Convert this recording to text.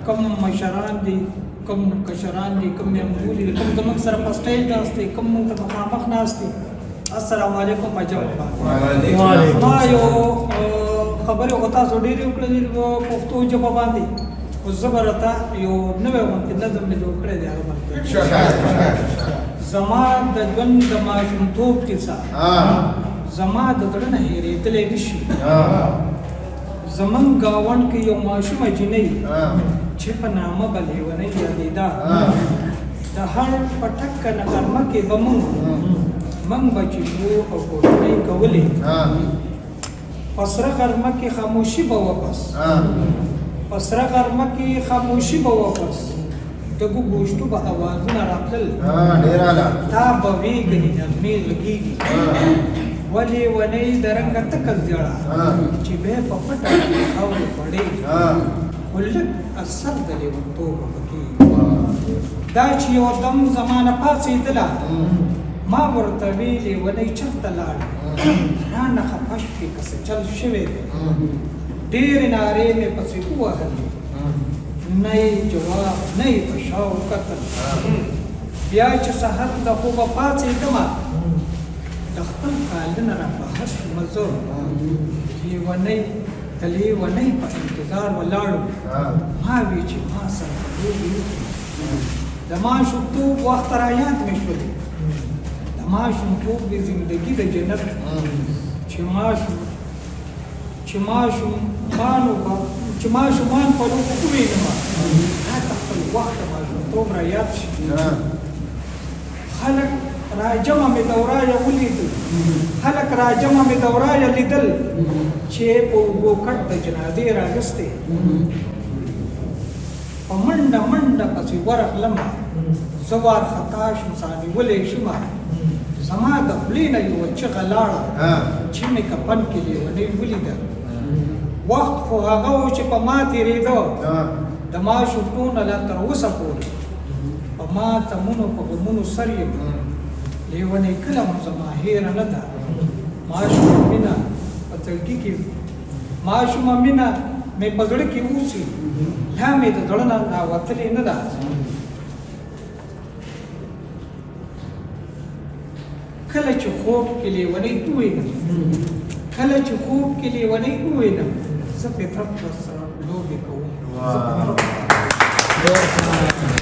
کم مشران دي کم کشران دي کم ممبولي دي کم زموږ سره په سټیج ناست دي کم موږ ته مخامخ ناست دي السلام علیکم اجازه ما یو خبره وتا سو ډیره وکړلې په پښتو ژبه باندې او زبرتا یو نوې وخت نظم مې جوړ کړی دی هغه زما د ژوند د ماشومتوب کیسه زما د زړه نه هېرېدلی نشي زمون گاون کې یو ماشومه جنۍ چې په نامه به لیونۍ یادېده د هر پټک نه غرمه کې به موږ به چې وو او ګوډۍ کولې په سره غرمه کې خاموشي به واپس په سره غرمه کې خاموشي به واپس د ګوشتو به اوازونه راتلل تا به ویږدي نغمې غږېږي ولې ونې د رنګه تکل زیړه چې بیا په پټه کې خاورې پړې ولږ اثر د لیونتوبه پکې دا چې یو دم زمانه پاڅېدله ما ورته ویلې ونې چېرته لاړې رانه خفه شوې که څه چل شوی دی ډېرې نارې مې پسې ووهلې نه یې جواب نه یې په شا وکتل بیا چې سحر د خوبه پاڅېدمه د خپل کالونه را بهر شومه زه د لیونۍ په انتظار ولاړو ما وی چې ما سره لوبې وکړي د ماشومتوب وخت را یاد مې شولې د ماشومتوب د زندګي د جنت چې ماشومان په لوبو ووینم راته خپل وخت د ماشومتوب را یاد شي خلک راجمه مې دورایه ولیدل خلک راجمه مې دورایه لیدل چې په اوبو کټ د جنازې راغستې په منډه منډه پسې ورغلمه زه وارخطا شم سانیولی شومه زما د خولې نه یوه چغه لاړه چې مې کفن کې لیونۍ ولیده وخت خو هغه و چې په ما تېرېده د ماشومتوب نه لا تر اوسه پورې په ما تمونو په غمونو سر یم لیونۍ کله مو زما هېره نه ده ماشومه مینه په زړګي کې ماشومه مینه مې په زړه کې اوسي لا مې د زړه نه راوتلې نه ده کله چې خوب کې لیونۍ ووینم زه فطرت ورسره لوبې کوم